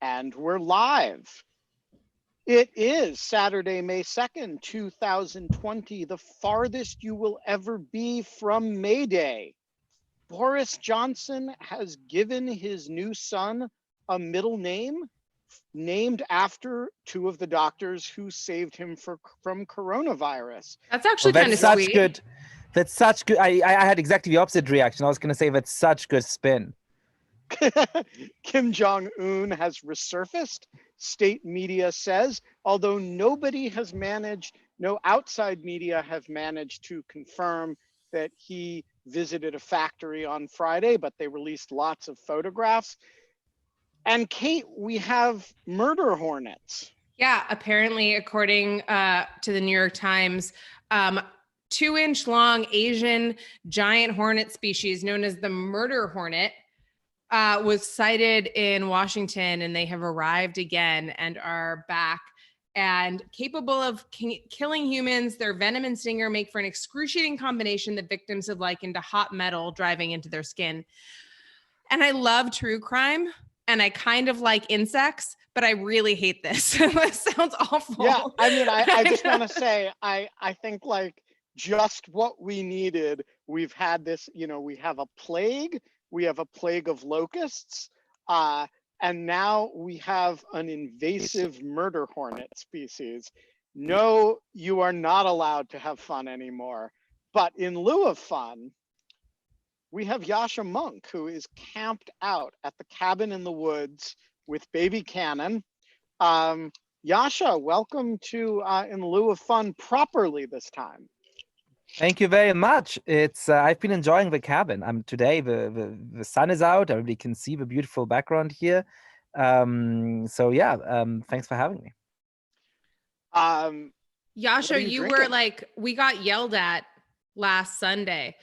And we're live. It is Saturday, May 2nd, 2020, the farthest you will ever be from May Day. Boris Johnson has given his new son a middle name named after two of the doctors who saved him from coronavirus. That's actually kind of sweet. Good. That's such good. I had exactly the opposite reaction. I was going to say that's such good spin. Kim Jong-un has resurfaced, state media says, although no outside media have managed to confirm that he visited a factory on Friday, but they released lots of photographs. And Kate, we have murder hornets. Yeah, apparently, according to the New York Times, 2-inch long Asian giant hornet species known as the murder hornet was sighted in Washington, and they have arrived again and are back and capable of killing humans. Their venom and stinger make for an excruciating combination that victims have likened to hot metal driving into their skin. And I love true crime, and I kind of like insects, but I really hate this. This sounds awful. Yeah, I mean, I just want to say, I think like just what we needed. We've had this, we have a plague. We have a plague of locusts, and now we have an invasive murder hornet species. No, you are not allowed to have fun anymore. But in lieu of fun, we have Yascha Mounk, who is camped out at the cabin in the woods with baby Cannon. Yascha, welcome to In Lieu of Fun properly this time. Thank you very much. It's I've been enjoying the cabin. Today the sun is out. Everybody can see the beautiful background here. Thanks for having me. Yascha, you were like, we got yelled at last Sunday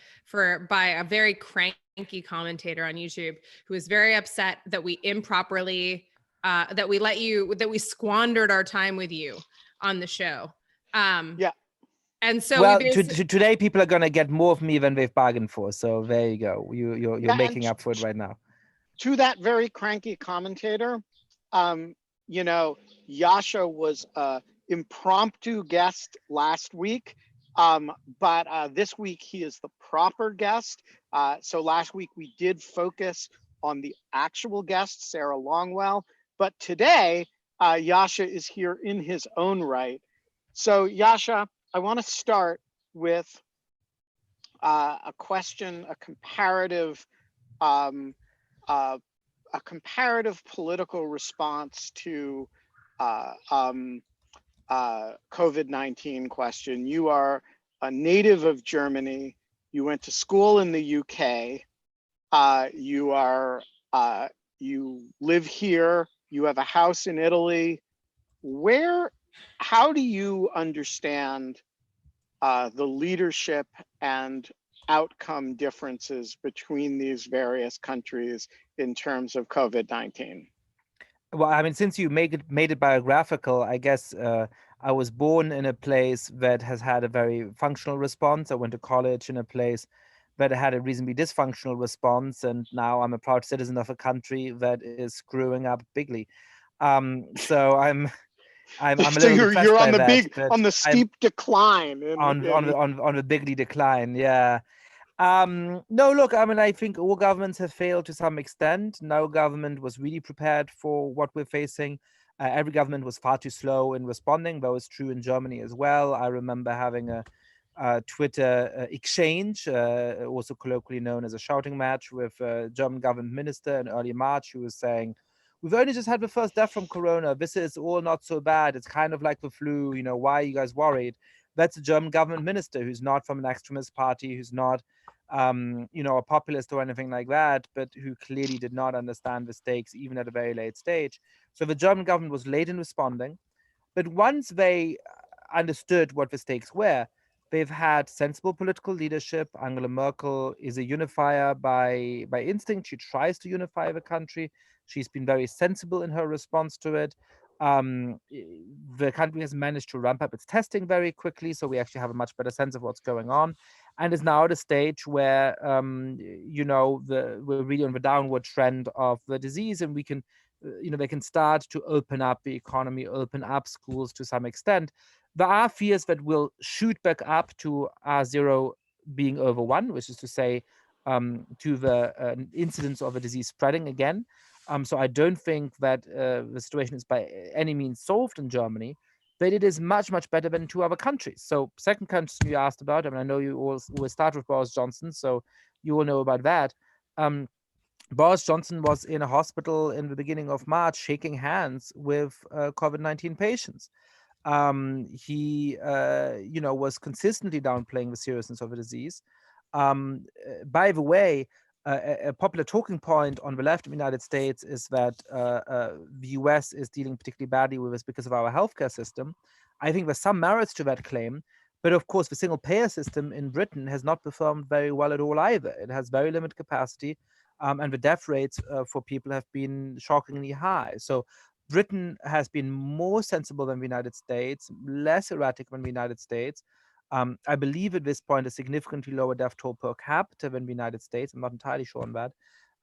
by a very cranky commentator on YouTube who was very upset that we improperly that we squandered our time with you on the show. Yeah. And so today people are gonna get more of me than they've bargained for. So there you go. You're making up for it right now. To that very cranky commentator, Yascha was an impromptu guest last week, but this week he is the proper guest. So last week we did focus on the actual guest, Sarah Longwell, but today Yascha is here in his own right. So Yascha, I want to start with a question, a comparative political response to COVID-19 question. You are a native of Germany. You went to school in the UK. You live here. You have a house in Italy. How do you understand the leadership and outcome differences between these various countries in terms of COVID-19? Well, I mean, since you made it biographical, I guess I was born in a place that has had a very functional response. I went to college in a place that had a reasonably dysfunctional response, and now I'm a proud citizen of a country that is screwing up bigly. So I'm a little you're on the steep decline. On the bigly decline, yeah. No, look, I mean, I think all governments have failed to some extent. No government was really prepared for what we're facing. Every government was far too slow in responding. That was true in Germany as well. I remember having a Twitter exchange, also colloquially known as a shouting match, with a German government minister in early March who was saying, "We've only just had the first death from corona. This is all not so bad. It's kind of like the flu. Why are you guys worried?" That's a German government minister who's not from an extremist party, who's not, a populist or anything like that, but who clearly did not understand the stakes even at a very late stage. So the German government was late in responding. But once they understood what the stakes were, they've had sensible political leadership. Angela Merkel is a unifier by instinct. She tries to unify the country. She's been very sensible in her response to it. The country has managed to ramp up its testing very quickly, so we actually have a much better sense of what's going on, and is now at a stage where we're really on the downward trend of the disease, and we can they can start to open up the economy, open up schools to some extent. There are fears that will shoot back up to R0 being over 1, which is to say, to the incidence of a disease spreading again. So I don't think that the situation is by any means solved in Germany, but it is much, much better than 2 other countries. So second country you asked about, I mean, I know you always start with Boris Johnson, so you will know about that. Boris Johnson was in a hospital in the beginning of March shaking hands with COVID-19 patients. He, was consistently downplaying the seriousness of the disease. By the way, a popular talking point on the left of the United States is that the US is dealing particularly badly with this because of our healthcare system. I think there's some merits to that claim. But of course, the single payer system in Britain has not performed very well at all either. It has very limited capacity, and the death rates for people have been shockingly high. So Britain has been more sensible than the United States, less erratic than the United States. I believe at this point a significantly lower death toll per capita than the United States. I'm not entirely sure on that,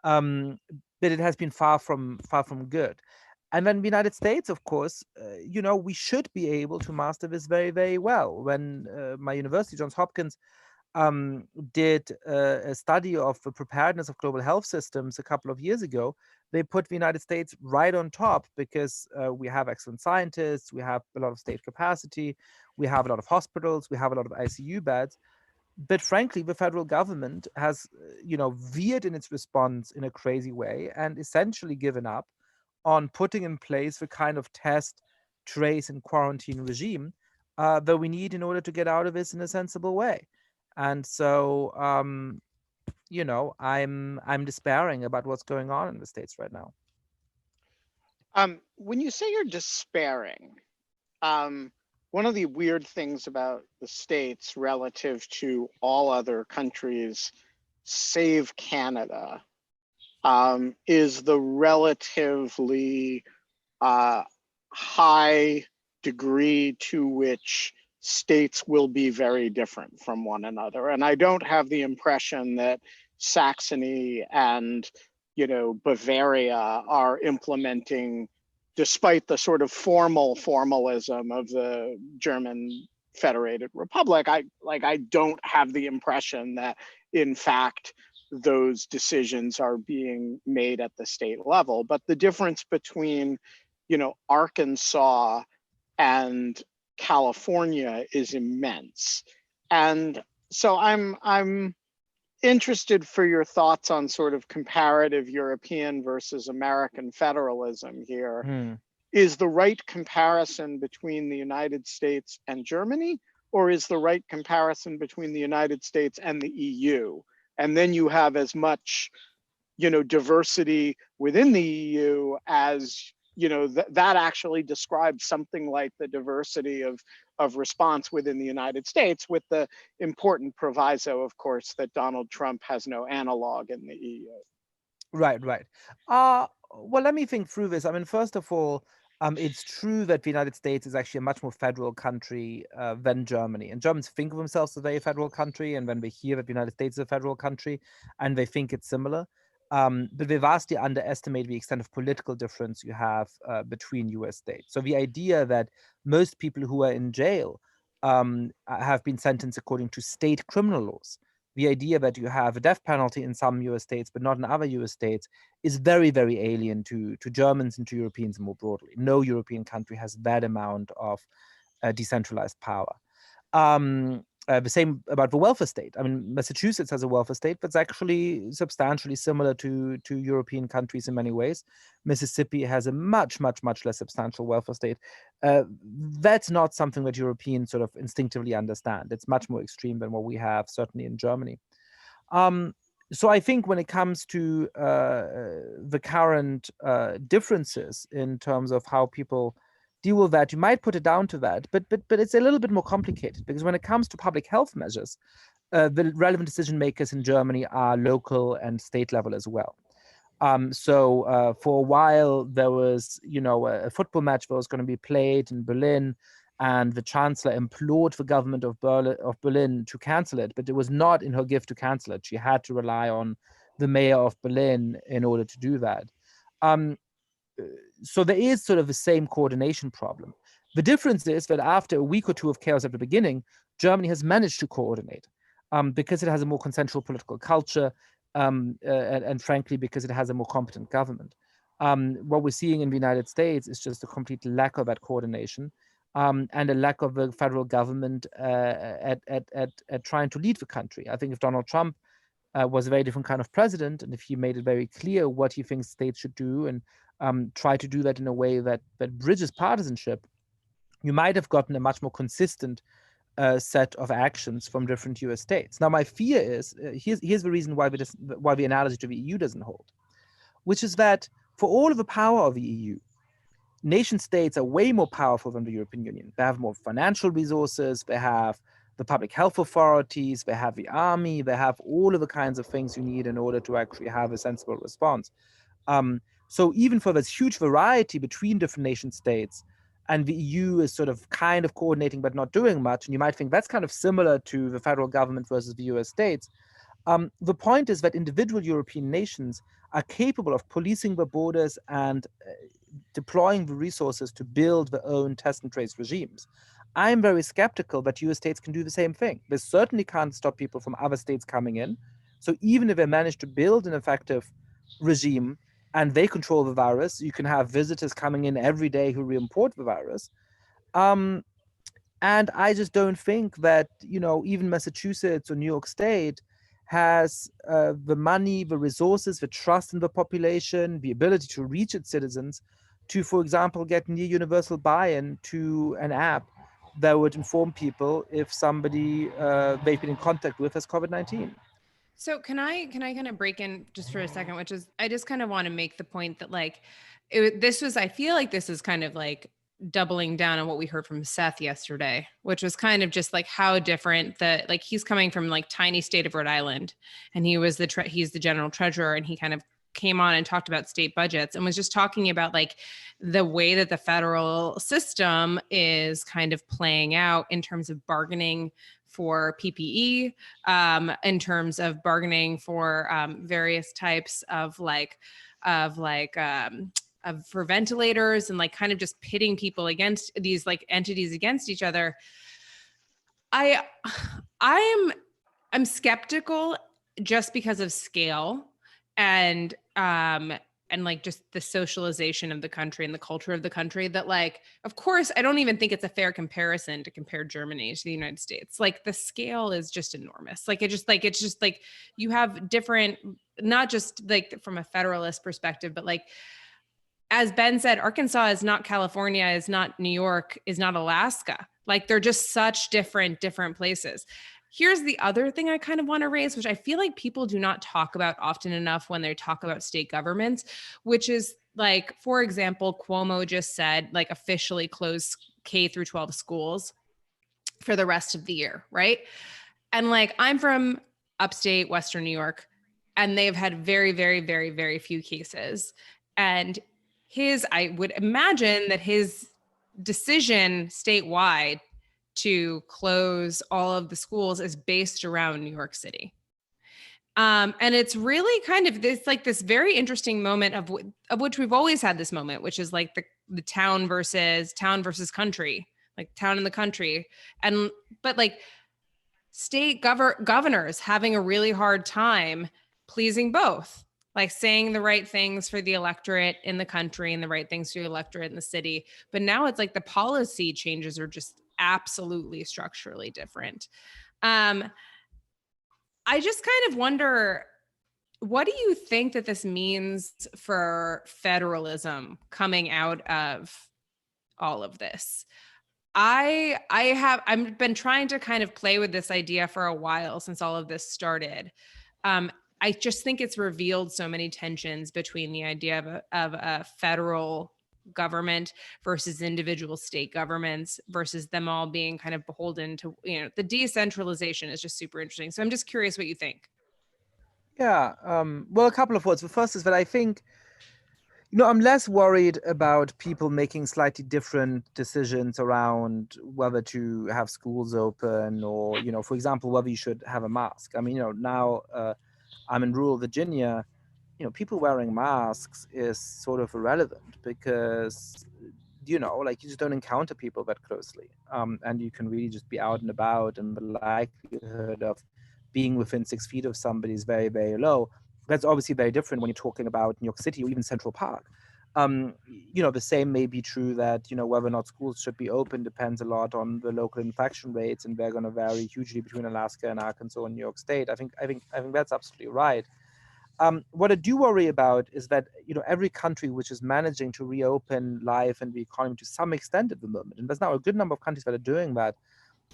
but it has been far from good. And then the United States, of course, we should be able to master this very, very well. When my university, Johns Hopkins, did a study of the preparedness of global health systems a couple of years ago, they put the United States right on top because we have excellent scientists, we have a lot of state capacity, we have a lot of hospitals, we have a lot of ICU beds. But frankly, the federal government has, veered in its response in a crazy way and essentially given up on putting in place the kind of test, trace, and quarantine regime that we need in order to get out of this in a sensible way. And so, I'm despairing about what's going on in the States right now. When you say you're despairing, one of the weird things about the States relative to all other countries, save Canada, is the relatively high degree to which states will be very different from one another. And I don't have the impression that Saxony and, Bavaria are implementing, despite the sort of formalism of the German Federated Republic, I don't have the impression that, in fact, those decisions are being made at the state level. But the difference between, Arkansas and California is immense. And so I'm interested for your thoughts on sort of comparative European versus American federalism here. Is the right comparison between the United States and Germany, or is the right comparison between the United States and the EU? And then you have as much, diversity within the EU as, that actually describes something like the diversity of response within the United States, with the important proviso, of course, that Donald Trump has no analog in the EU. Right. Well, let me think through this. I mean, first of all, it's true that the United States is actually a much more federal country than Germany. And Germans think of themselves as a very federal country, and when they hear that the United States is a federal country, and they think it's similar. But they vastly underestimate the extent of political difference you have between US states. So the idea that most people who are in jail have been sentenced according to state criminal laws, the idea that you have a death penalty in some US states but not in other US states, is very, very alien to Germans and to Europeans more broadly. No European country has that amount of decentralized power. The same about the welfare state. I mean, Massachusetts has a welfare state that's actually substantially similar to European countries in many ways. Mississippi has a much, much, much less substantial welfare state. That's not something that Europeans sort of instinctively understand. It's much more extreme than what we have, certainly in Germany. So I think when it comes to the current differences in terms of how people deal with that, you might put it down to that, but it's a little bit more complicated, because when it comes to public health measures, the relevant decision makers in Germany are local and state level as well. So for a while there was, a football match that was going to be played in Berlin, and the chancellor implored the government of Berlin to cancel it, but it was not in her gift to cancel it. She had to rely on the mayor of Berlin in order to do that. so there is sort of the same coordination problem. The difference is that after a week or two of chaos at the beginning, Germany has managed to coordinate because it has a more consensual political culture, and frankly, because it has a more competent government. What we're seeing in the United States is just a complete lack of that coordination, and a lack of the federal government at trying to lead the country. I think if Donald Trump was a very different kind of president, and if he made it very clear what he thinks states should do, and try to do that in a way that bridges partisanship, you might have gotten a much more consistent set of actions from different US states. Now, my fear is, here's the reason why the analogy to the EU doesn't hold, which is that for all of the power of the EU, nation states are way more powerful than the European Union. They have more financial resources, they have the public health authorities, they have the army, they have all of the kinds of things you need in order to actually have a sensible response. So even for this huge variety between different nation states, and the EU is sort of kind of coordinating but not doing much, and you might think that's kind of similar to the federal government versus the US states. The point is that individual European nations are capable of policing the borders and deploying the resources to build their own test and trace regimes. I'm very skeptical that US states can do the same thing. They certainly can't stop people from other states coming in. So even if they manage to build an effective regime and they control the virus, you can have visitors coming in every day who re-import the virus. And I just don't think that, even Massachusetts or New York State has the money, the resources, the trust in the population, the ability to reach its citizens to, for example, get near universal buy-in to an app that would inform people if somebody they've been in contact with has COVID-19. So can I kind of break in just for a second, which is, I just kind of want to make the point that I feel like this is kind of like doubling down on what we heard from Seth yesterday, which was kind of just like how different he's coming from like tiny state of Rhode Island, and he's the general treasurer, and he kind of came on and talked about state budgets and was just talking about like the way that the federal system is kind of playing out in terms of bargaining for PPE, in terms of bargaining for various types of for ventilators, and like kind of just pitting people against these like entities against each other. I'm skeptical just because of scale and like just the socialization of the country and the culture of the country, that like, of course, I don't even think it's a fair comparison to compare Germany to the United States. Like the scale is just enormous. Like it's just like you have different, not just like from a federalist perspective, but like, as Ben said, Arkansas is not California, is not New York, is not Alaska. Like they're just such different places. Here's the other thing I kind of want to raise, which I feel like people do not talk about often enough when they talk about state governments, which is like, for example, Cuomo just said like officially close K through 12 schools for the rest of the year, right? And like, I'm from upstate Western New York, and they've had very, very, very, very few cases. And I would imagine that his decision statewide to close all of the schools is based around New York City. And it's really kind of this very interesting moment of which we've always had this moment, which is like the town versus country, like town and the country. But like state governors having a really hard time pleasing both, like saying the right things for the electorate in the country and the right things for the electorate in the city. But now it's like the policy changes are just absolutely structurally different. I just kind of wonder, what do you think that this means for federalism coming out of all of this? I've been trying to kind of play with this idea for a while since all of this started. I just think it's revealed so many tensions between the idea of a federal government versus individual state governments, versus them all being kind of beholden to, the decentralization is just super interesting. So I'm just curious what you think. Yeah, well, a couple of words. The first is that I think, I'm less worried about people making slightly different decisions around whether to have schools open or, for example, whether you should have a mask. I mean, now I'm in rural Virginia, people wearing masks is sort of irrelevant because, like you just don't encounter people that closely. And you can really just be out and about, and the likelihood of being within 6 feet of somebody is very, very low. That's obviously very different when you're talking about New York City or even Central Park. The same may be true that, whether or not schools should be open depends a lot on the local infection rates, and they're going to vary hugely between Alaska and Arkansas and New York State. I think that's absolutely right. What I do worry about is that every country which is managing to reopen life and the economy to some extent at the moment, and there's now a good number of countries that are doing that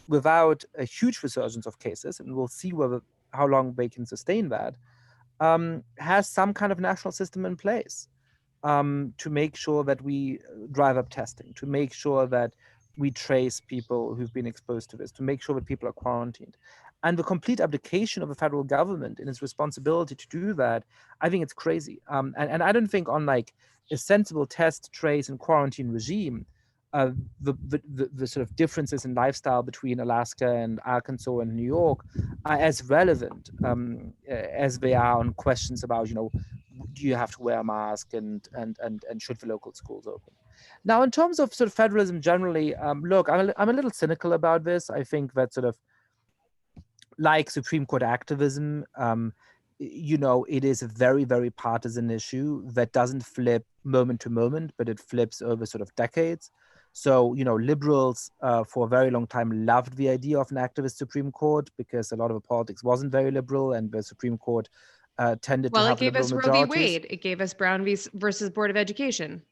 without a huge resurgence of cases, and we'll see how long they can sustain that, has some kind of national system in place to make sure that we drive up testing, to make sure that we trace people who've been exposed to this, to make sure that people are quarantined. And the complete abdication of the federal government in its responsibility to do that, I think it's crazy. And I don't think on like a sensible test, trace, and quarantine regime, uh, the sort of differences in lifestyle between Alaska and Arkansas and New York are as relevant as they are on questions about, do you have to wear a mask, and should the local schools open? Now, in terms of sort of federalism generally, look, I'm a little cynical about this. I think that sort of like Supreme Court activism, it is a very, very partisan issue that doesn't flip moment to moment, but it flips over sort of decades. So, liberals for a very long time loved the idea of an activist Supreme Court because a lot of the politics wasn't very liberal, and the Supreme Court tended to Well, it have gave liberal us Roe v. majorities. Wade. It gave us Brown versus Board of Education.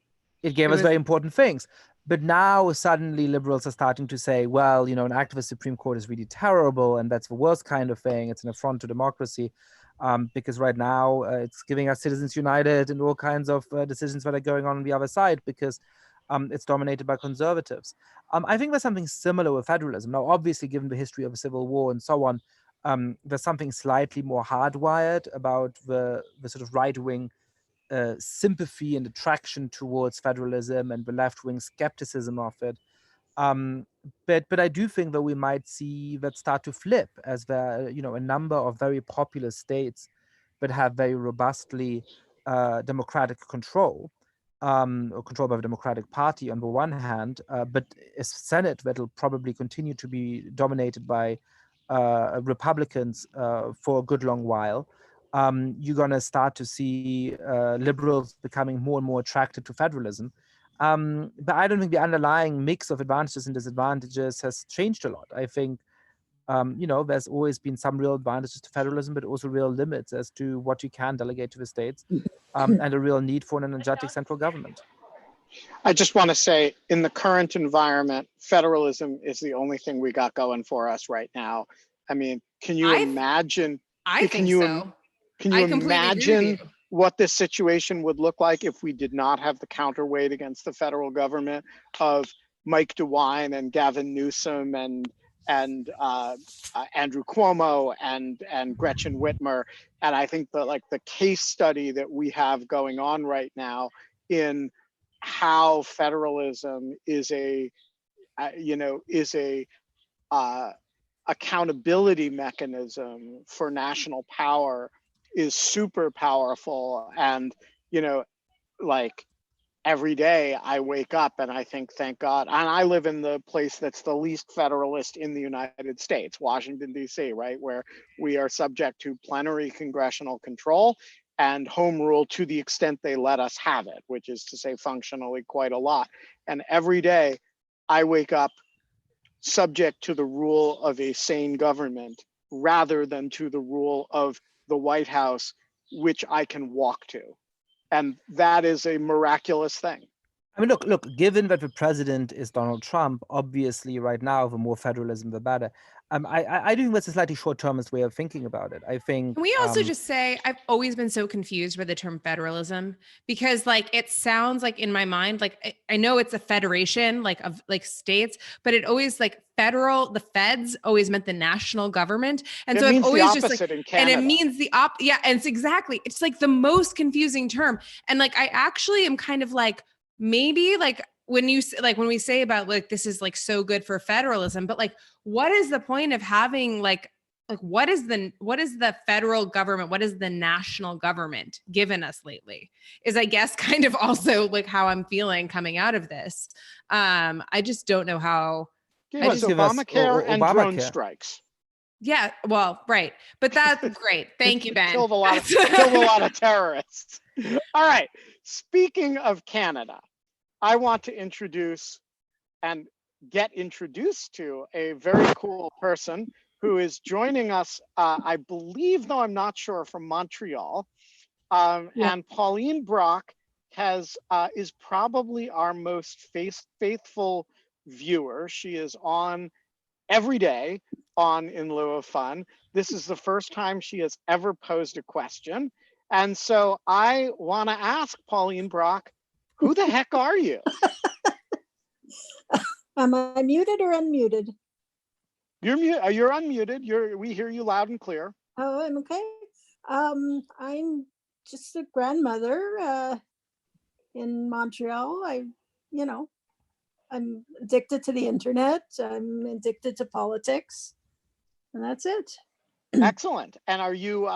It gave It us was very important things. But now suddenly liberals are starting to say, well, an activist Supreme Court is really terrible, and that's the worst kind of thing. It's an affront to democracy, because right now it's giving us Citizens United and all kinds of decisions that are going on the other side because it's dominated by conservatives. I think there's something similar with federalism. Now, obviously, given the history of the Civil War and so on, there's something slightly more hardwired about the sort of right-wing sympathy and attraction towards federalism and the left-wing skepticism of it. But I do think that we might see that start to flip as there are, a number of very populous states that have very robustly democratic control, or control by the Democratic Party on the one hand, but a Senate that will probably continue to be dominated by Republicans for a good long while. You're going to start to see liberals becoming more and more attracted to federalism. But I don't think the underlying mix of advantages and disadvantages has changed a lot. I think, there's always been some real advantages to federalism, but also real limits as to what you can delegate to the states, and a real need for an energetic central government. I just want to say, in the current environment, federalism is the only thing we got going for us right now. I mean, can you imagine? I think so. Can you I completely agree with imagine you. what this situation would look like if we did not have the counterweight against the federal government of Mike DeWine and Gavin Newsom and Andrew Cuomo and Gretchen Whitmer? And I think that the case study that we have going on right now in how federalism is a accountability mechanism for national power is super powerful. And every day I wake up and I think, thank God. And I live in the place that's the least federalist in the United States, Washington, D.C., right, where we are subject to plenary congressional control and home rule to the extent they let us have it, which is to say functionally quite a lot. And every day I wake up subject to the rule of a sane government rather than to the rule of the White House, which I can walk to. And that is a miraculous thing. I mean, look, given that the president is Donald Trump, obviously right now, the more federalism, the better. I do think that's a slightly short-termist way of thinking about it. I think. Can we also just say I've always been so confused by the term federalism because it sounds like in my mind, I know it's a federation of states, but it always federal, the feds always meant the national government. And it so I've always the opposite in Canada. And it means yeah. And it's the most confusing term. And I actually am kind of maybe when you when we say about this is so good for federalism, but what is the point of having like, what is the federal government, what is the national government given us lately, is I guess kind of also like how I'm feeling coming out of this. I just don't know how. Gave us Give us Obamacare and drone Obamacare. strikes. Yeah, well, right. But that's great. Thank you, Ben. Killed a lot of terrorists. All right. Speaking of Canada, I want to introduce and get introduced to a very cool person who is joining us, I believe, though I'm not sure, from Montreal. And Pauline Brock is probably our most faithful viewer. She is on every day on In Lieu of Fun. This is the first time she has ever posed a question. And so I want to ask Pauline Brock, who the heck are you? Am I muted or unmuted? You're unmuted. We hear you loud and clear. Oh, I'm okay. I'm just a grandmother in Montreal. I'm addicted to the internet. I'm addicted to politics, and that's it. Excellent. And are you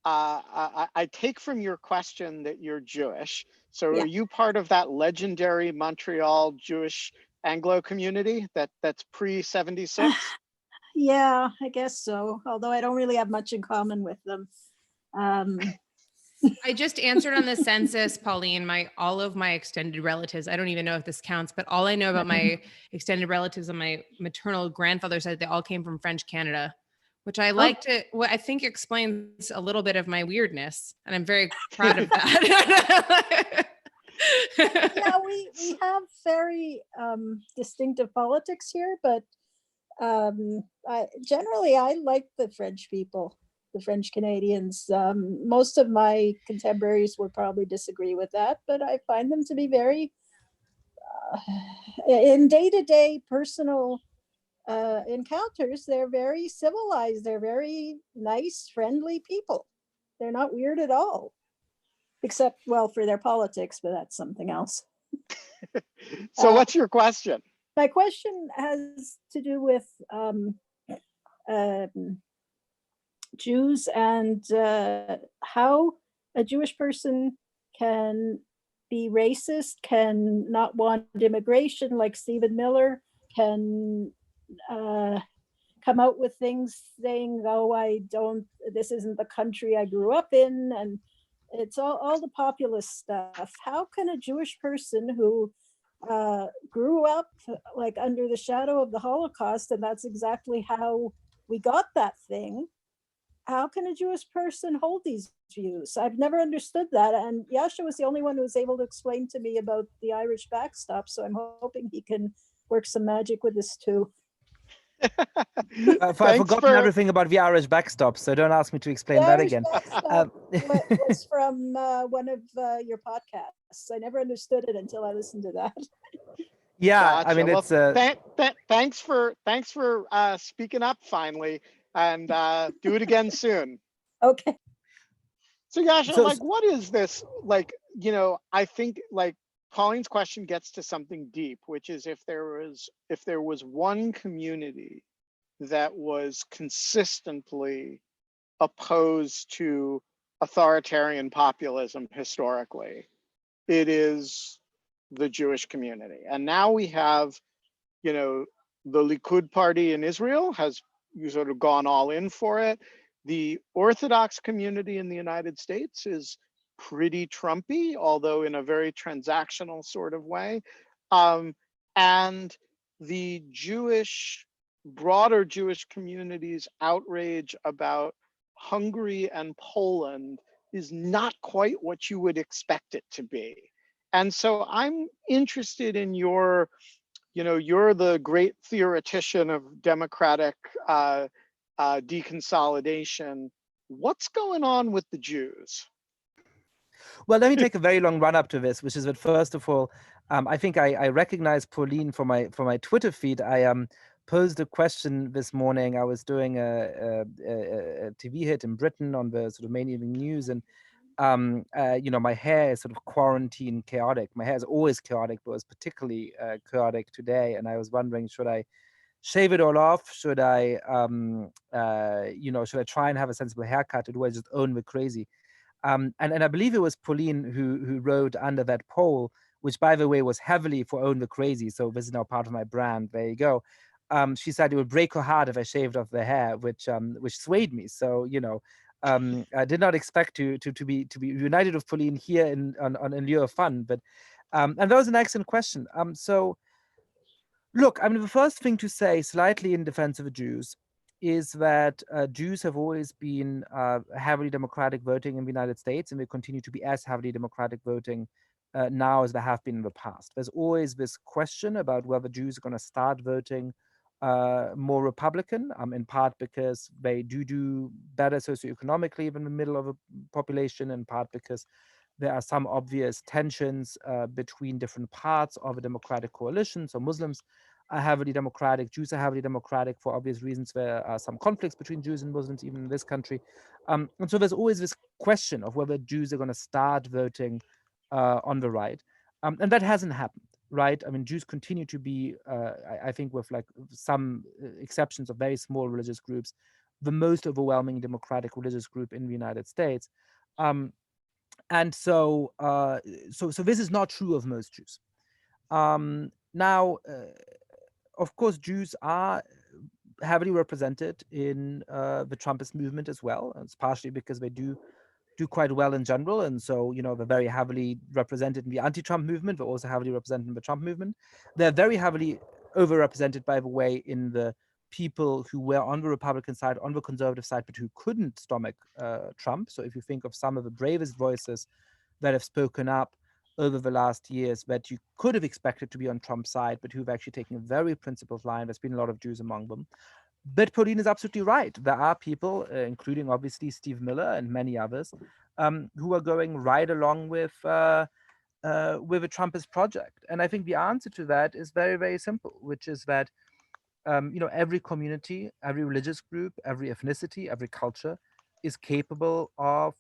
I take from your question that you're Jewish. So are you part of that legendary Montreal Jewish Anglo community that's pre-76? Yeah, I guess so. Although I don't really have much in common with them. I just answered on the census, Pauline, all of my extended relatives, I don't even know if this counts, but all I know about my extended relatives on my maternal grandfather's side, they all came from French Canada, which I I think explains a little bit of my weirdness. And I'm very proud of that. Yeah, we have very distinctive politics here, but generally I like the French people, the French Canadians. Most of my contemporaries would probably disagree with that, but I find them to be very, in day-to-day personal encounters, they're very civilized. They're very nice, friendly people. They're not weird at all, except, well, for their politics, but that's something else. So what's your question? My question has to do with Jews and how a Jewish person can be racist, can not want immigration like Stephen Miller, can come out with things saying, oh, this isn't the country I grew up in. And it's all the populist stuff. How can a Jewish person who grew up like under the shadow of the Holocaust, and that's exactly how we got that thing, how can a Jewish person hold these views? I've never understood that. And Yascha was the only one who was able to explain to me about the Irish backstop. So I'm hoping he can work some magic with this too. I've forgotten everything about the Irish backstop, so don't ask me to explain that again. Was from one of your podcasts. I never understood it until I listened to that. Yeah, gotcha. I mean, it's thanks for speaking up finally, and do it again soon. Okay. So Yascha, like, what is this? Like, I think like Pauline's question gets to something deep, which is if there was one community that was consistently opposed to authoritarian populism historically, it is the Jewish community. And now we have, the Likud party in Israel has sort of gone all in for it. The Orthodox community in the United States is pretty Trumpy, although in a very transactional sort of way. And the broader Jewish community's outrage about Hungary and Poland is not quite what you would expect it to be. And so I'm interested in you're the great theoretician of democratic deconsolidation. What's going on with the Jews? Well, let me take a very long run up to this, which is that first of all, I think I recognize Pauline from my Twitter feed. I posed a question this morning. I was doing a TV hit in Britain on the sort of main evening news, and my hair is sort of quarantine chaotic. My hair is always chaotic, but it was particularly chaotic today. And I was wondering, should I shave it all off? Should I, should I try and have a sensible haircut, or do I just own the crazy? And I believe it was Pauline who wrote under that poll, which, by the way, was heavily for Own the Crazy. So this is now part of my brand. There you go. She said it would break her heart if I shaved off the hair, which swayed me. So I did not expect to be united with Pauline here in lieu of fun. But and that was an excellent question. So look, I mean, the first thing to say, slightly in defense of the Jews, is that Jews have always been heavily democratic voting in the United States, and they continue to be as heavily democratic voting now as they have been in the past. There's always this question about whether Jews are going to start voting more Republican, in part because they do better socioeconomically than the middle of a population, in part because there are some obvious tensions between different parts of a democratic coalition. So Muslims are heavily democratic, Jews are heavily democratic for obvious reasons. There are some conflicts between Jews and Muslims, even in this country. And so there's always this question of whether Jews are going to start voting on the right. And that hasn't happened, right? I mean, Jews continue to be, I think with like some exceptions of very small religious groups, the most overwhelming democratic religious group in the United States. And so this is not true of most Jews. Now, of course, Jews are heavily represented in the Trumpist movement as well. And it's partially because they do quite well in general, and so they're very heavily represented in the anti-Trump movement. They're also heavily represented in the Trump movement. They're very heavily overrepresented, by the way, in the people who were on the Republican side, on the conservative side, but who couldn't stomach Trump. So if you think of some of the bravest voices that have spoken up over the last years that you could have expected to be on Trump's side, but who've actually taken a very principled line, there's been a lot of Jews among them. But Pauline is absolutely right. There are people, including obviously Steve Miller and many others, who are going right along with a Trumpist project. And I think the answer to that is very, very simple, which is that every community, every religious group, every ethnicity, every culture is capable of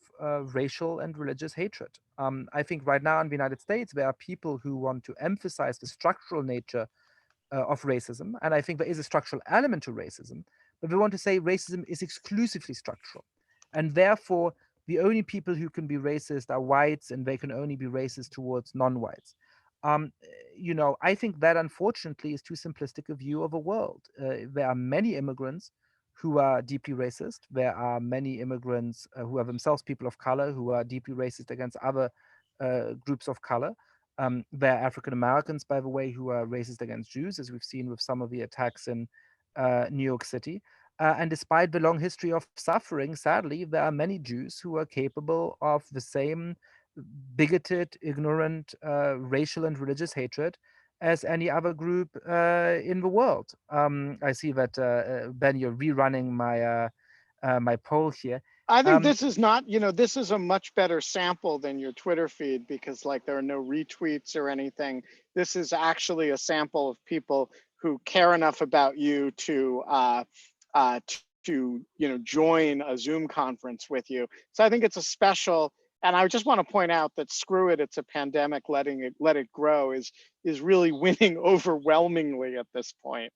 racial and religious hatred. I think right now in the United States, there are people who want to emphasize the structural nature of racism. And I think there is a structural element to racism, but we want to say racism is exclusively structural. And therefore, the only people who can be racist are whites, and they can only be racist towards non-whites. I think that unfortunately is too simplistic a view of a world. There are many immigrants who are deeply racist. There are many immigrants who are themselves people of color who are deeply racist against other groups of color. There are African Americans, by the way, who are racist against Jews, as we've seen with some of the attacks in New York City. And despite the long history of suffering, sadly, there are many Jews who are capable of the same bigoted, ignorant, racial and religious hatred as any other group in the world. I see that, Ben, you're rerunning my poll here. I think this is not, this is a much better sample than your Twitter feed, because like there are no retweets or anything. This is actually a sample of people who care enough about you to join a Zoom conference with you. So I think it's a special, and I just want to point out that screw it, it's a pandemic, let it grow is really winning overwhelmingly at this point.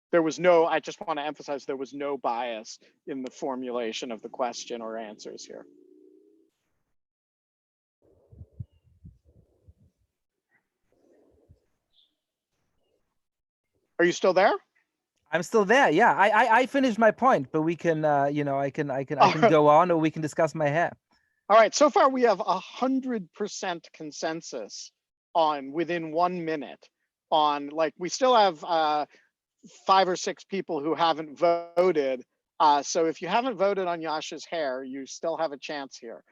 There was no, I just want to emphasize there was no bias in the formulation of the question or answers here. Are you still there? I'm still there. Yeah, I finished my point, but we can, I can go on, or we can discuss my hair. All right. So far, we have 100% consensus on within 1 minute on, like, we still have 5 or 6 people who haven't voted. So if you haven't voted on Yascha's hair, you still have a chance here.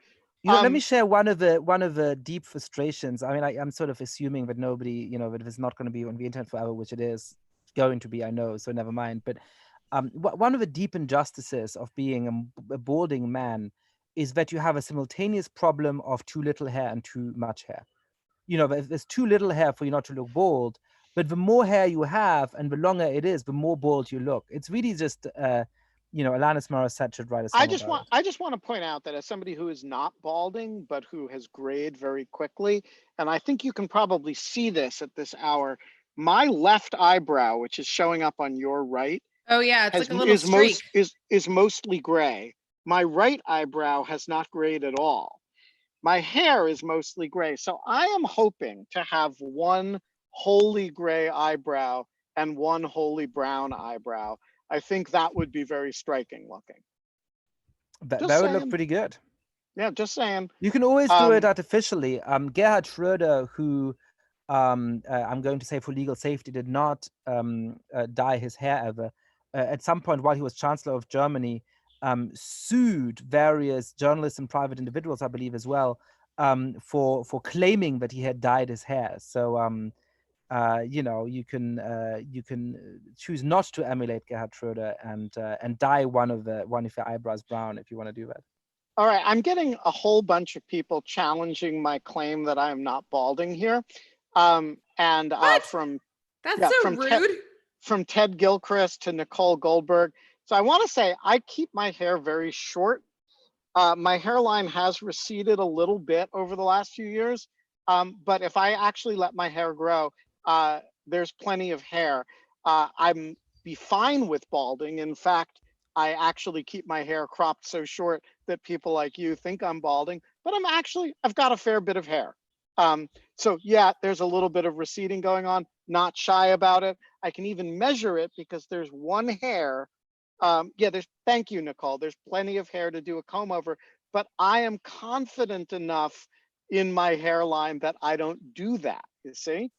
Let me share one of the deep frustrations. I mean, I'm sort of assuming that nobody, that it's not going to be on the internet forever, which it is going to be, I know, so never mind. But one of the deep injustices of being a balding man is that you have a simultaneous problem of too little hair and too much hair. There's too little hair for you not to look bald, but the more hair you have and the longer it is, the more bald you look. It's really just, Alanis Morissette should write a song I about it. just want to point out that as somebody who is not balding, but who has grayed very quickly, and I think you can probably see this at this hour, my left eyebrow, which is showing up on your right, Oh yeah, it's like a little streak. is mostly gray. My right eyebrow has not grayed at all. My hair is mostly gray. So I am hoping to have one wholly gray eyebrow and one wholly brown eyebrow. I think that would be very striking looking. That would look pretty good. Yeah, just saying. You can always do it artificially. Gerhard Schröder, who I'm going to say for legal safety, did not dye his hair ever. At some point while he was Chancellor of Germany, sued various journalists and private individuals, I believe as well, for claiming that he had dyed his hair. So you can choose not to emulate Gerhard Schröder and dye one of your eyebrows brown if you want to do that. All right, I'm getting a whole bunch of people challenging my claim that I am not balding here. From That's so rude. From Ted Gilchrist to Nicole Goldberg. So I want to say I keep my hair very short. My hairline has receded a little bit over the last few years, but if I actually let my hair grow, there's plenty of hair. I'm be fine with balding. In fact, I actually keep my hair cropped so short that people like you think I'm balding, but I've got a fair bit of hair. So yeah, there's a little bit of receding going on, not shy about it. I can even measure it because there's one hair. Thank you, Nicole. There's plenty of hair to do a comb over, but I am confident enough in my hairline that I don't do that, you see?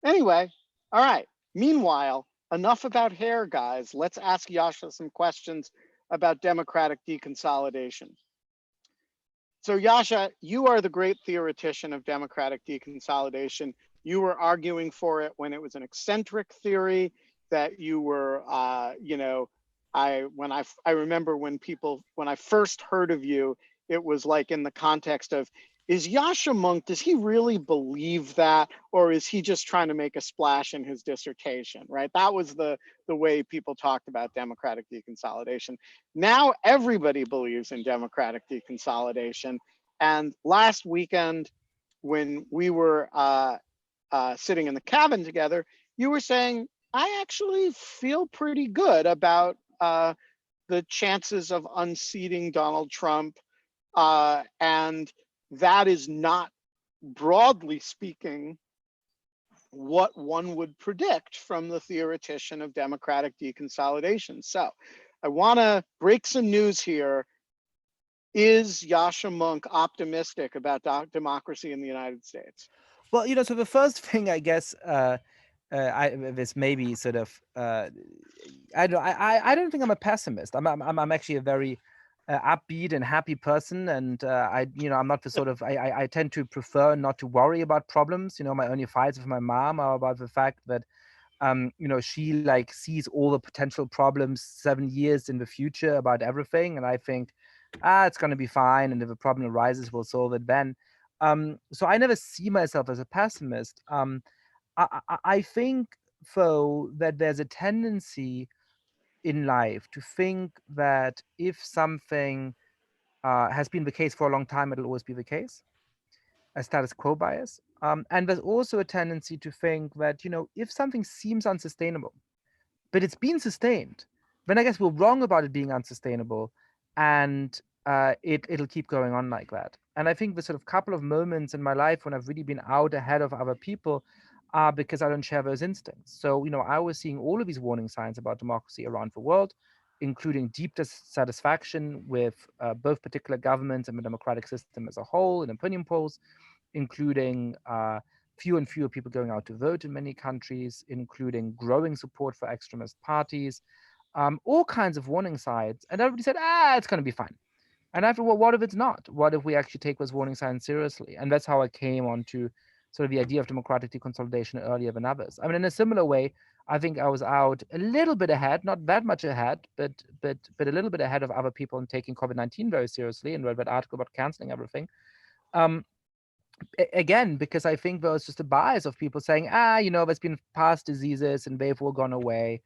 Anyway, all right. Meanwhile, enough about hair, guys. Let's ask Yascha some questions about democratic deconsolidation. So Yascha, you are the great theoretician of democratic deconsolidation. You were arguing for it when it was an eccentric theory that you were, I remember when I first heard of you, it was like in the context of, is Yascha Mounk, does he really believe that? Or is he just trying to make a splash in his dissertation, right? That was the way people talked about democratic deconsolidation. Now everybody believes in democratic deconsolidation. And last weekend, when we were sitting in the cabin together, you were saying, I actually feel pretty good about the chances of unseating Donald Trump. And that is not, broadly speaking, what one would predict from the theoretician of democratic deconsolidation. So I want to break some news here. Is Yascha Mounk optimistic about democracy in the United States? Well, so the first thing, I guess, this maybe sort of, I don't think I'm a pessimist. I'm actually a very upbeat and happy person, and I'm not the sort of, I tend to prefer not to worry about problems. My only fights with my mom are about the fact that she like sees all the potential problems 7 years in the future about everything, and I think it's going to be fine, and if a problem arises, we'll solve it then. So I never see myself as a pessimist. I think, though, that there's a tendency in life to think that if something has been the case for a long time, it'll always be the case, a status quo bias. And there's also a tendency to think that, if something seems unsustainable, but it's been sustained, then I guess we're wrong about it being unsustainable, and it'll keep going on like that. And I think the sort of couple of moments in my life when I've really been out ahead of other people are because I don't share those instincts. So, I was seeing all of these warning signs about democracy around the world, including deep dissatisfaction with both particular governments and the democratic system as a whole in opinion polls, including fewer and fewer people going out to vote in many countries, including growing support for extremist parties, all kinds of warning signs. And everybody said, it's going to be fine. And I thought, well, what if it's not? What if we actually take those warning signs seriously? And that's how I came onto sort of the idea of democratic deconsolidation earlier than others. I mean, in a similar way, I think I was out a little bit ahead, not that much ahead, but a little bit ahead of other people in taking COVID-19 very seriously, and read that article about canceling everything. Again, because I think there was just a bias of people saying, there's been past diseases and they've all gone away.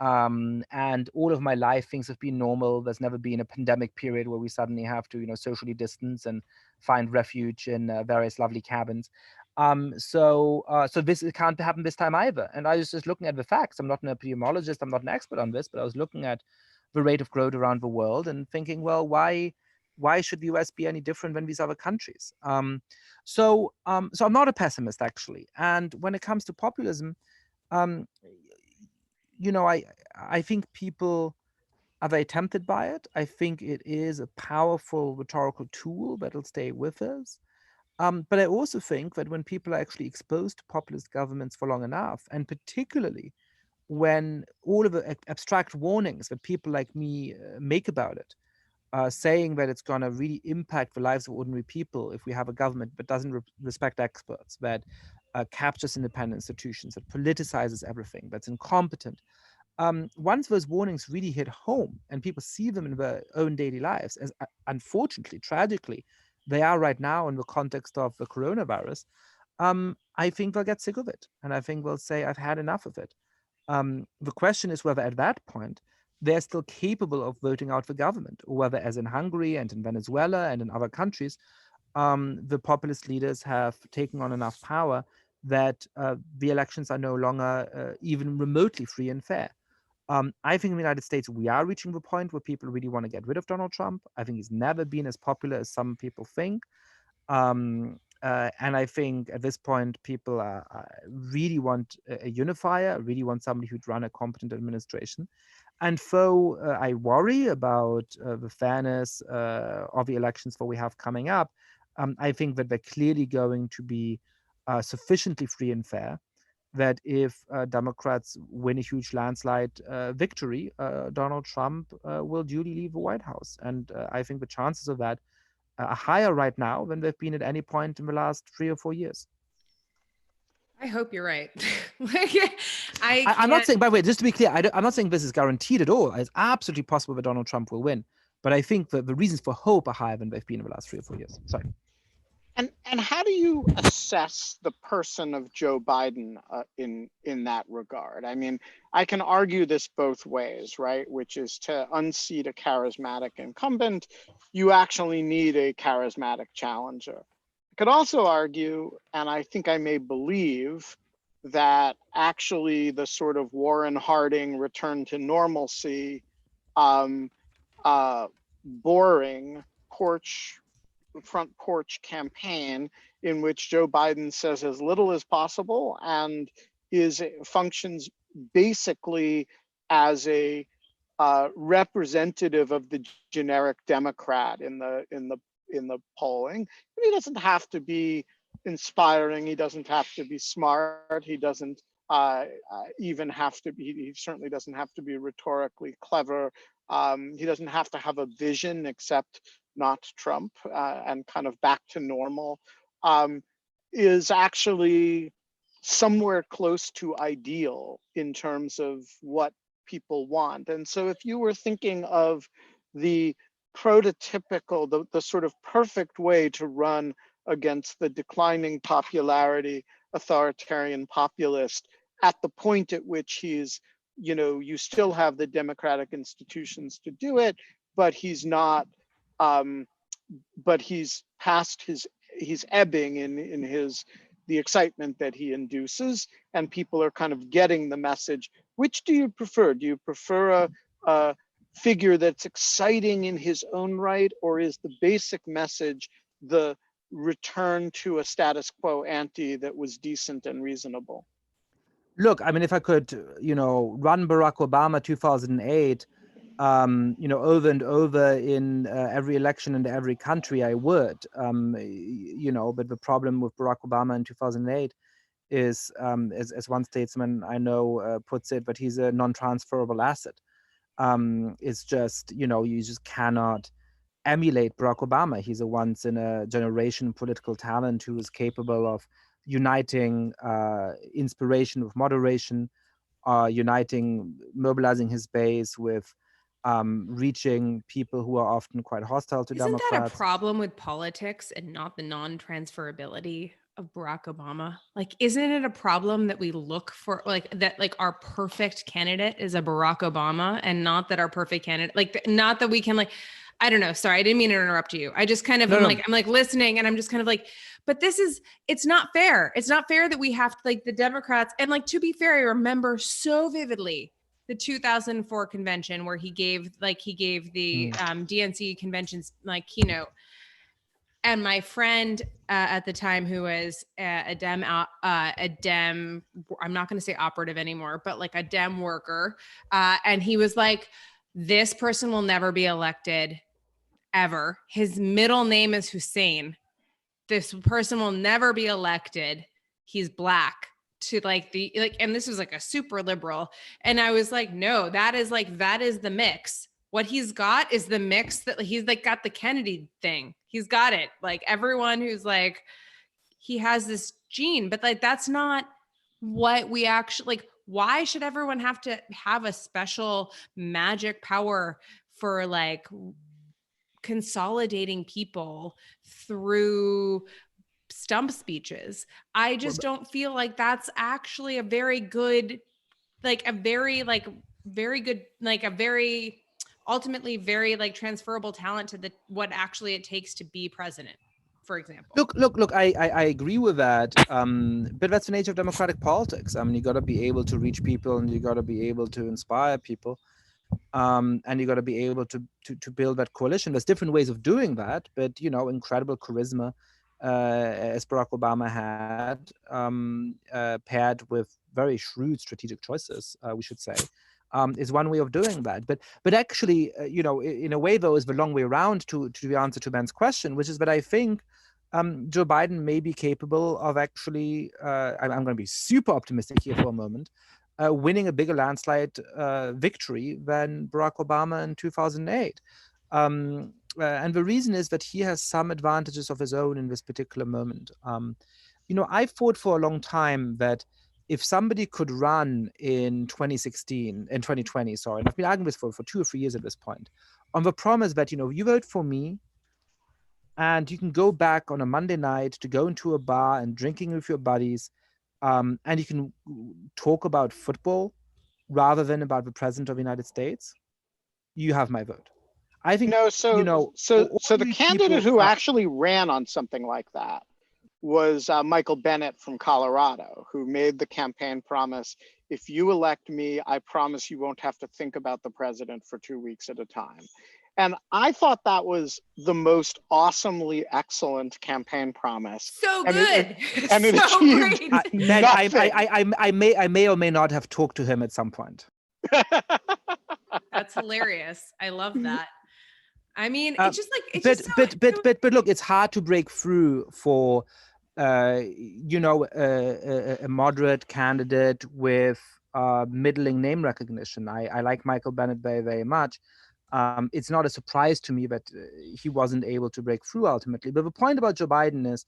And all of my life, things have been normal. There's never been a pandemic period where we suddenly have to, socially distance and find refuge in various lovely cabins. So this it can't happen this time either. And I was just looking at the facts. I'm not an epidemiologist. I'm not an expert on this, but I was looking at the rate of growth around the world and thinking, well, why should the US be any different than these other countries? So I'm not a pessimist, actually. And when it comes to populism, I think people are very tempted by it. I think it is a powerful rhetorical tool that'll stay with us. But I also think that when people are actually exposed to populist governments for long enough, and particularly when all of the abstract warnings that people like me make about it, saying that it's going to really impact the lives of ordinary people if we have a government that doesn't respect experts, that captures independent institutions, that politicizes everything, that's incompetent. Once those warnings really hit home and people see them in their own daily lives, as unfortunately, tragically, they are right now in the context of the coronavirus, I think they'll get sick of it. And I think they'll say, I've had enough of it. The question is whether at that point they're still capable of voting out the government, or whether, as in Hungary and in Venezuela and in other countries, the populist leaders have taken on enough power that the elections are no longer even remotely free and fair. I think in the United States, we are reaching the point where people really want to get rid of Donald Trump. I think he's never been as popular as some people think. And I think at this point, people really want a unifier, really want somebody who'd run a competent administration. And so I worry about the fairness of the elections that we have coming up. I think that they're clearly going to be sufficiently free and fair that if Democrats win a huge landslide victory, Donald Trump will duly leave the White House. And I think the chances of that are higher right now than they've been at any point in the last 3 or 4 years. I hope you're right. I'm not saying, by the way, just to be clear, I'm not saying this is guaranteed at all. It's absolutely possible that Donald Trump will win. But I think that the reasons for hope are higher than they've been in the last 3 or 4 years. Sorry. And how do you assess the person of Joe Biden in that regard? I mean, I can argue this both ways, right? Which is to unseat a charismatic incumbent, you actually need a charismatic challenger. I could also argue, and I think I may believe, that actually the sort of Warren Harding return to normalcy, boring front porch campaign in which Joe Biden says as little as possible and functions basically as a representative of the generic Democrat in the polling. And he doesn't have to be inspiring. He doesn't have to be smart. He doesn't even have to be. He certainly doesn't have to be rhetorically clever. He doesn't have to have a vision except not Trump, and kind of back to normal, is actually somewhere close to ideal in terms of what people want. And so if you were thinking of the prototypical, the sort of perfect way to run against the declining popularity authoritarian populist at the point at which he's, you still have the democratic institutions to do it, but he's not, but he's past he's ebbing in the excitement that he induces, and people are kind of getting the message. Which do you prefer? Do you prefer a figure that's exciting in his own right, or is the basic message the return to a status quo ante that was decent and reasonable? Look, I mean, if I could, run Barack Obama 2008, over and over in every election in every country, I would, but the problem with Barack Obama in 2008 is, as one statesman I know puts it, but he's a non-transferable asset. It's just, you just cannot emulate Barack Obama. He's a once in a generation political talent who is capable of uniting inspiration with moderation, mobilizing his base with reaching people who are often quite hostile to Democrats. Isn't that a problem with politics and not the non-transferability of Barack Obama? Like, isn't it a problem that we look for like that, like our perfect candidate is a Barack Obama, and not that our perfect candidate, like not that we can like, I don't know. Sorry, I didn't mean to interrupt you. I just kind of I'm like listening, and I'm just kind of like, but it's not fair. It's not fair that we have to, like, the Democrats, and like, to be fair, I remember so vividly the 2004 convention where he gave the DNC convention's like keynote. And my friend at the time, who was a Dem, I'm not going to say operative anymore, but like a Dem worker. And he was like, this person will never be elected ever. His middle name is Hussein. This person will never be elected. He's Black. To like and this was like a super liberal. And I was like, no, that is the mix. What he's got is the mix that he's like got the Kennedy thing. He's got it. Like, everyone who's like, he has this gene, but like, that's not what we actually like. Why should everyone have to have a special magic power for like consolidating people through stump speeches? I just don't feel like that's actually a very good, like a very good, like a very ultimately very like transferable talent to the what actually it takes to be president, for example. Look, I agree with that. But that's the nature of democratic politics. I mean, you got to be able to reach people, and you got to be able to inspire people. And you got to be able to build that coalition. There's different ways of doing that, but incredible charisma, as Barack Obama had, paired with very shrewd strategic choices, we should say, is one way of doing that. But actually, in a way, though, is the long way around to the answer to Ben's question, which is that I think Joe Biden may be capable of actually, I'm going to be super optimistic here for a moment, winning a bigger landslide victory than Barack Obama in 2008. And the reason is that he has some advantages of his own in this particular moment. I thought for a long time that if somebody could run in 2020, sorry, and I've been arguing this for 2 or 3 years at this point, on the promise that, you vote for me, and you can go back on a Monday night to go into a bar and drinking with your buddies, and you can talk about football rather than about the president of the United States, you have my vote. I think, so the candidate who actually ran on something like that was Michael Bennet from Colorado, who made the campaign promise, if you elect me, I promise you won't have to think about the president for 2 weeks at a time. And I thought that was the most awesomely excellent campaign promise. So good. And it so achieved great. I may or may not have talked to him at some point. That's hilarious. I love that. I mean, it's just like, it's but look, it's hard to break through for a moderate candidate with middling name recognition. I like Michael Bennet very, very much. It's not a surprise to me that he wasn't able to break through ultimately. But the point about Joe Biden is,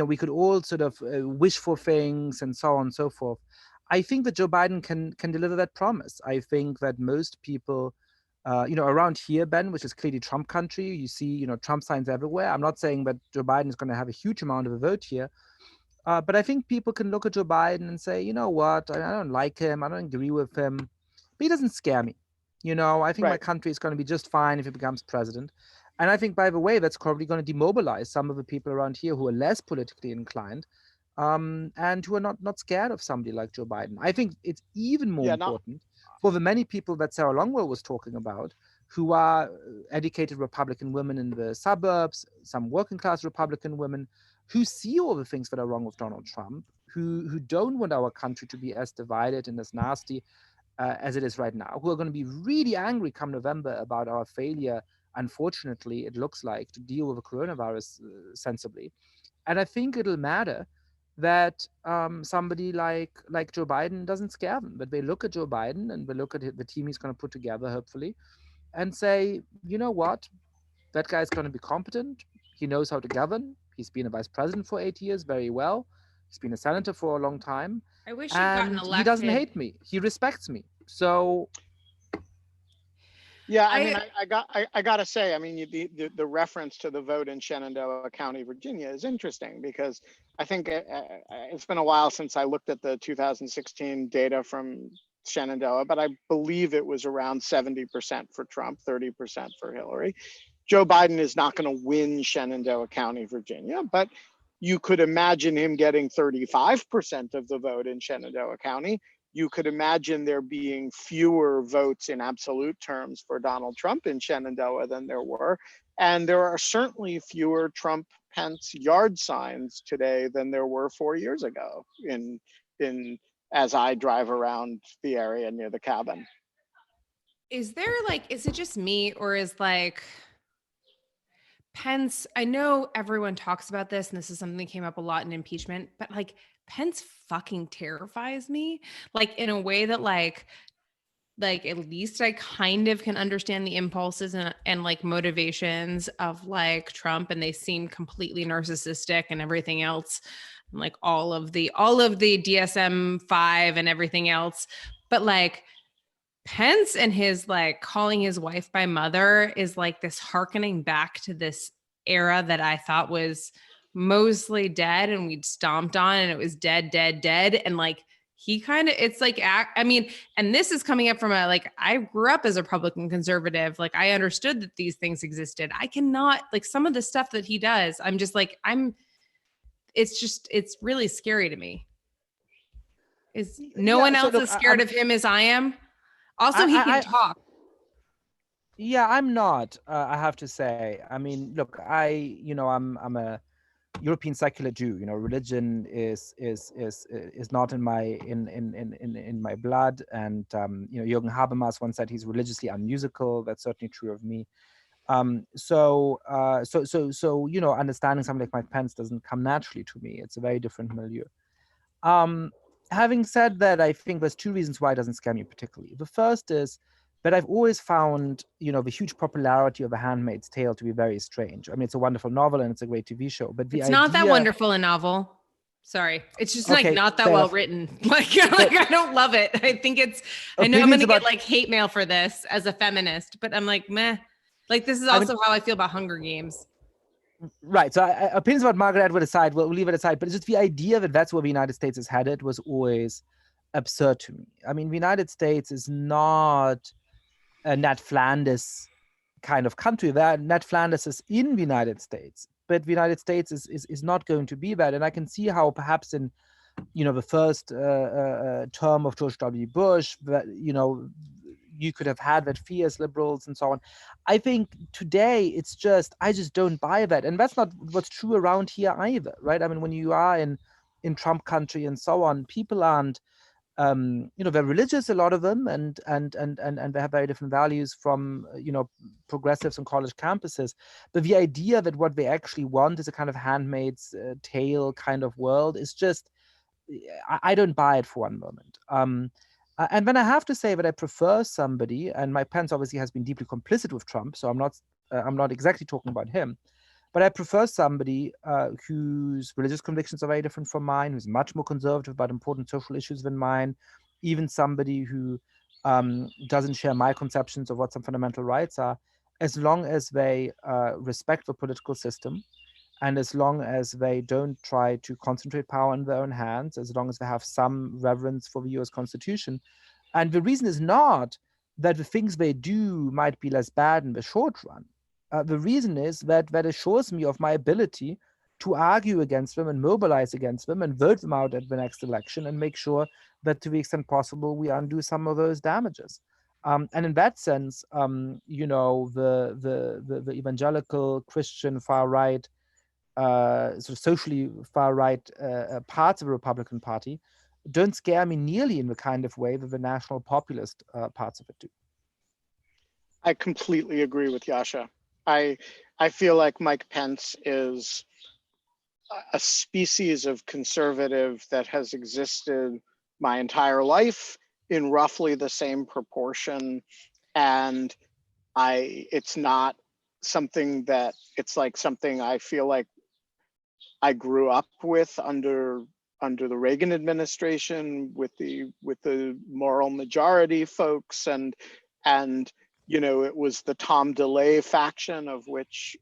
we could all sort of wish for things and so on and so forth. I think that Joe Biden can deliver that promise. I think that most people, around here, Ben, which is clearly Trump country, you see, Trump signs everywhere. I'm not saying that Joe Biden is going to have a huge amount of a vote here, but I think people can look at Joe Biden and say, you know what, I don't like him, I don't agree with him, but he doesn't scare me. I think my country is going to be just fine if he becomes president. And I think, by the way, that's probably going to demobilize some of the people around here who are less politically inclined, and who are not scared of somebody like Joe Biden. I think it's even more important for the many people that Sarah Longwell was talking about, who are educated Republican women in the suburbs, some working class Republican women, who see all the things that are wrong with Donald Trump, who don't want our country to be as divided and as nasty as it is right now, who are going to be really angry come November about our failure, unfortunately, it looks like, to deal with the coronavirus sensibly. And I think it'll matter that somebody like Joe Biden doesn't scare them, but they look at Joe Biden and they look at the team he's going to put together, hopefully, and say, you know what, that guy's going to be competent. He knows how to govern. He's been a vice president for 8 years very well. He's been a senator for a long time. I wish he'd gotten elected. He doesn't hate me. He respects me. So Yeah, I mean, I gotta say, I mean, the reference to the vote in Shenandoah County, Virginia, is interesting because I think it's been a while since I looked at the 2016 data from Shenandoah, but I believe it was around 70% for Trump, 30% for Hillary. Joe Biden is not going to win Shenandoah County, Virginia, but you could imagine him getting 35% of the vote in Shenandoah County. You could imagine there being fewer votes in absolute terms for Donald Trump in Shenandoah than there were. And there are certainly fewer Trump-Pence yard signs today than there were 4 years ago as I drive around the area near the cabin. Is it just me, or is like Pence, I know everyone talks about this, and this is something that came up a lot in impeachment, but like Pence fucking terrifies me, like in a way that like at least I kind of can understand the impulses and like motivations of like Trump, and they seem completely narcissistic and everything else, and like all of the DSM-5 and everything else. But like Pence and his like calling his wife by mother is like this hearkening back to this era that I thought was mostly dead and we'd stomped on, and it was dead. And like he kind of, it's like, I mean, and this is coming up from I grew up as a Republican conservative. Like I understood that these things existed. I cannot, like, some of the stuff that he does, I'm just like, it's really scary to me. Is no one else as scared of him as I am? Also, he can talk. Yeah, I'm not. I have to say. I mean, look, I'm a European secular Jew. You know, religion is not in my blood. And Jürgen Habermas once said he's religiously unmusical. That's certainly true of me. So understanding something like Mike Pence doesn't come naturally to me. It's a very different milieu. Having said that, I think there's two reasons why it doesn't scare me particularly. The first is that I've always found, the huge popularity of A Handmaid's Tale to be very strange. I mean, it's a wonderful novel and it's a great TV show, but it's not that wonderful a novel. Sorry, it's just like not that well written. Like I don't love it. I think I know I'm going to get like hate mail for this as a feminist, but I'm like, meh. Like this is also how I feel about Hunger Games. Right. So opinions about Margaret Atwood aside, we'll leave it aside. But it's just the idea that that's where the United States is headed was always absurd to me. I mean, the United States is not a Ned Flanders kind of country. Ned Flanders is in the United States, but the United States is not going to be that. And I can see how perhaps in, the first term of George W. Bush, that, you could have had that fear as liberals and so on. I think today I just don't buy that. And that's not what's true around here either, right? I mean, when you are in Trump country and so on, people aren't, they're religious, a lot of them, and they have very different values from, progressives on college campuses. But the idea that what they actually want is a kind of Handmaid's Tale kind of world is just, I don't buy it for one moment. And then I have to say that I prefer somebody, and Mike Pence obviously has been deeply complicit with Trump, so I'm not exactly talking about him, but I prefer somebody whose religious convictions are very different from mine, who's much more conservative about important social issues than mine, even somebody who doesn't share my conceptions of what some fundamental rights are, as long as they respect the political system, and as long as they don't try to concentrate power in their own hands, as long as they have some reverence for the US Constitution. And the reason is not that the things they do might be less bad in the short run. The reason is that assures me of my ability to argue against them and mobilize against them and vote them out at the next election and make sure that to the extent possible, we undo some of those damages. And in that sense, the evangelical Christian far-right, sort of socially far-right parts of the Republican Party don't scare me nearly in the kind of way that the national populist parts of it do. I completely agree with Yascha. I feel like Mike Pence is a species of conservative that has existed my entire life in roughly the same proportion. And it's not something that, it's like something I feel like I grew up with under the Reagan administration with the moral majority folks, and you know, it was the Tom DeLay faction of which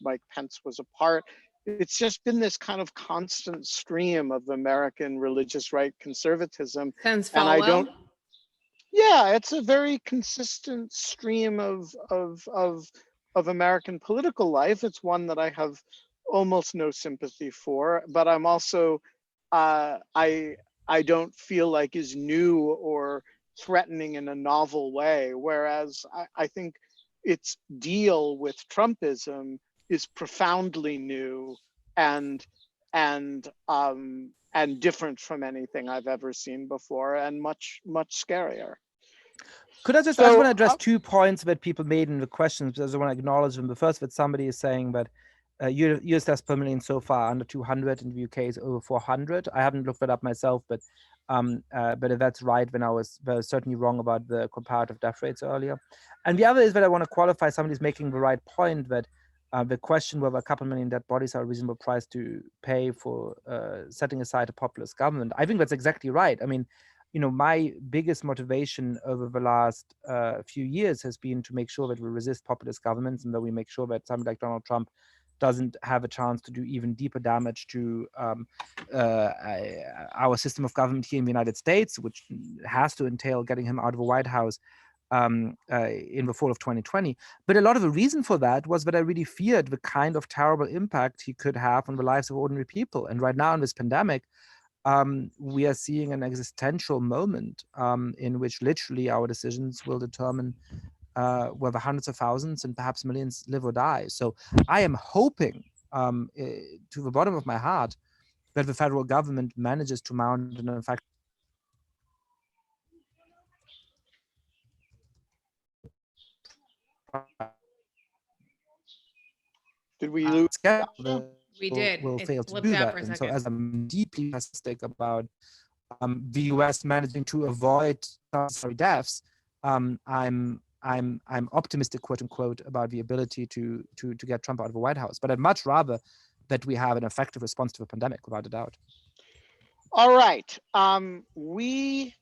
Mike Pence was a part. It's just been this kind of constant stream of American religious right conservatism. Since And I Falwell. don't, yeah, it's a very consistent stream of American political life. It's one that I have almost no sympathy for, but I'm also, I don't feel like is new or threatening in a novel way. Whereas I think its deal with Trumpism is profoundly new and different from anything I've ever seen before, and much scarier. Could I just, So, I just want to address 2 points that people made in the questions, because I want to acknowledge them. The first, that somebody is saying that US deaths per million so far under 200, in the UK is over 400. I haven't looked that up myself, but if that's right, then I was certainly wrong about the comparative death rates earlier. And the other is that I want to qualify, somebody's making the right point, that the question whether a couple million dead bodies are a reasonable price to pay for setting aside a populist government. I think that's exactly right. I mean, you know, my biggest motivation over the last few years has been to make sure that we resist populist governments, and that we make sure that somebody like Donald Trump doesn't have a chance to do even deeper damage to our system of government here in the United States, which has to entail getting him out of the White House in the fall of 2020. But a lot of the reason for that was that I really feared the kind of terrible impact he could have on the lives of ordinary people. And right now in this pandemic, we are seeing an existential moment in which literally our decisions will determine whether hundreds of thousands and perhaps millions live or die. So I am hoping to the bottom of my heart that the federal government manages to mount an effective did we lose? We did. will It fail to flipped do out that. for a And so second. as I'm deeply pessimistic about the US managing to avoid unnecessary deaths, I'm optimistic, quote unquote, about the ability to get Trump out of the White House. But I'd much rather that we have an effective response to the pandemic, without a doubt. All right. We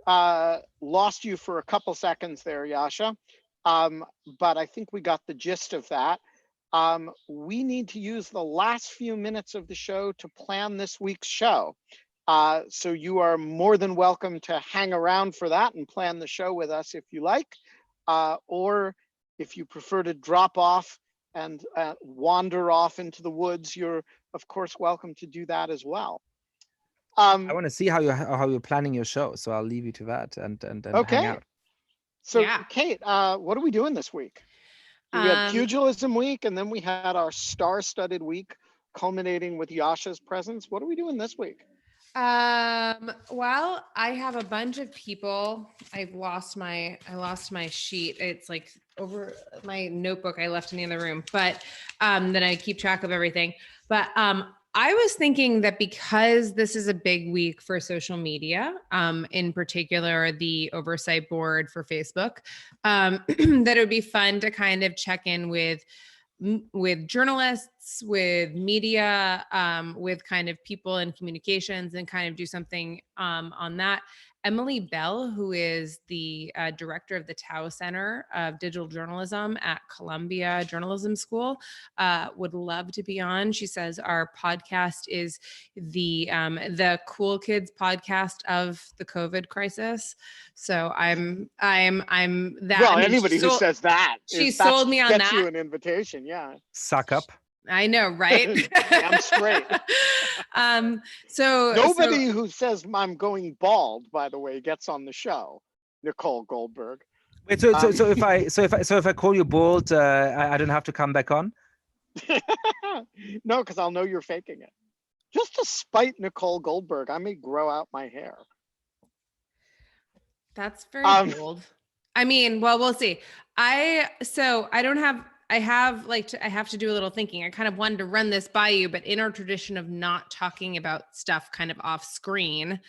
lost you for a couple seconds there, Yascha. But I think we got the gist of that. We need to use the last few minutes of the show to plan this week's show. So you are more than welcome to hang around for that and plan the show with us if you like, or if you prefer to drop off and wander off into the woods, you're of course welcome to do that as well. I want to see how you're planning your show, so I'll leave you to that and okay. hang out. So Yeah. Kate, what are we doing this week? We had Pugilism Week, and then we had our star-studded week culminating with Yascha's presence. What are we doing this week? Well, I have a bunch of people. I lost my sheet. It's like over my notebook I left in the other room, but then I keep track of everything. But I was thinking that because this is a big week for social media, in particular the oversight board for Facebook, that it would be fun to kind of check in with journalists, with media, with kind of people in communications, and kind of do something on that. Emily Bell, who is the director of the Tao Center of Digital Journalism at Columbia Journalism School, would love to be on. She says our podcast is the cool kids podcast of the COVID crisis. So I'm that. Well, I mean, anybody who says that, she sold me on gets that. you an invitation. Yeah. Suck up. I know, right? Damn straight. So nobody who says I'm going bald, by the way, gets on the show. Nicole Goldberg. Wait, so if I call you bald, I don't have to come back on? No, because I'll know you're faking it. Just to spite Nicole Goldberg, I may grow out my hair. That's very bold. I mean, well, we'll see. I have to do a little thinking. I kind of wanted to run this by you, but in our tradition of not talking about stuff kind of off screen,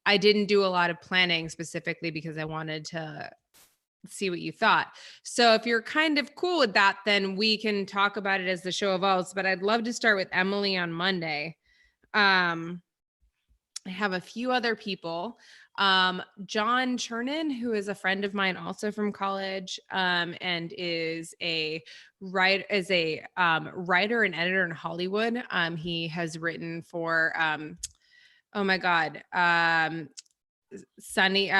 I didn't do a lot of planning specifically because I wanted to see what you thought. So if you're kind of cool with that, then we can talk about it as the show evolves, but I'd love to start with Emily on Monday. I have a few other people. John Chernin, who is a friend of mine also from college, and is a writer and editor in Hollywood. He has written for oh my God, Sunny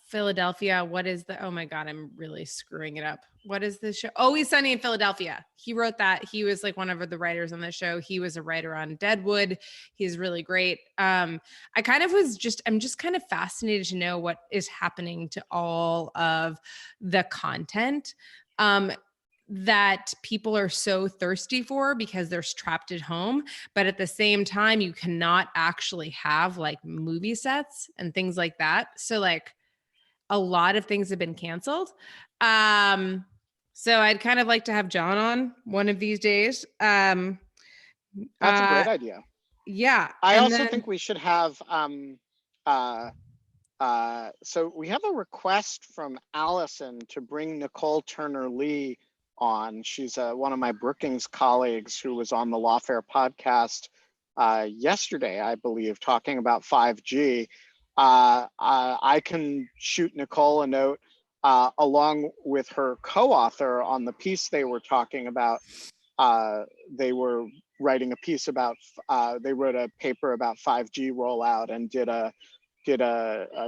Philadelphia. What is the, oh my God, I'm really screwing it up. What is this show? Always Sunny in Philadelphia. He wrote that. He was like one of the writers on the show. He was a writer on Deadwood. He's really great. I'm just kind of fascinated to know what is happening to all of the content that people are so thirsty for because they're trapped at home. But at the same time, you cannot actually have like movie sets and things like that. So like a lot of things have been canceled. So I'd kind of like to have John on one of these days. That's a great idea. Yeah. I also think we should have so we have a request from Allison to bring Nicole Turner-Lee on. She's one of my Brookings colleagues who was on the Lawfare podcast yesterday, I believe, talking about 5G. I can shoot Nicole a note along with her co-author on the piece they were talking about. They were writing a piece about, they wrote a paper about 5G rollout and did a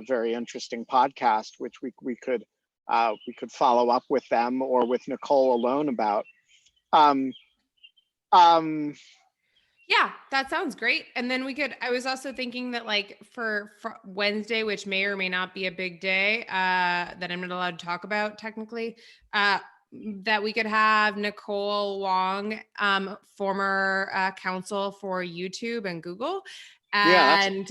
very interesting podcast, which we could follow up with them or with Nicole alone about. Yeah, that sounds great. And then I was also thinking that like for Wednesday, which may or may not be a big day that I'm not allowed to talk about technically, that we could have Nicole Wong, former counsel for YouTube and Google, and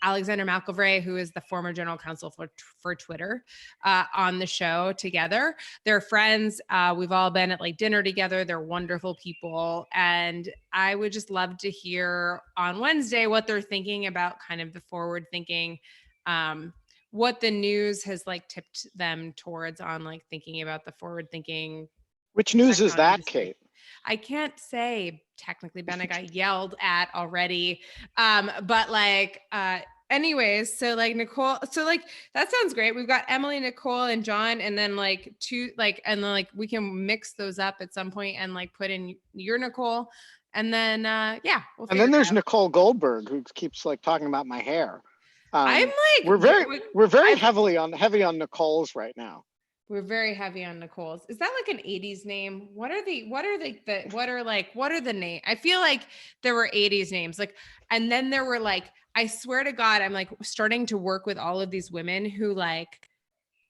Alexander McElvray, who is the former general counsel for Twitter, on the show together. They're friends. We've all been at like dinner together. They're wonderful people. And I would just love to hear on Wednesday what they're thinking about kind of the forward thinking, what the news has like tipped them towards on like thinking about the forward thinking. Which news is that, Kate? I can't say technically, Ben, I got yelled at already. But like, anyways, so like Nicole, so like, that sounds great. We've got Emily, Nicole, and John, and then like and then like we can mix those up at some point and like put in your Nicole. And then, yeah. And then there's Nicole Goldberg, who keeps like talking about my hair. I'm like, we're very heavy on Nicole's right now. We're very heavy on Nicole's. Is that like an 80s name? What are the name? I feel like there were 80s names. Like, and then there were like, I swear to God, I'm like starting to work with all of these women who like,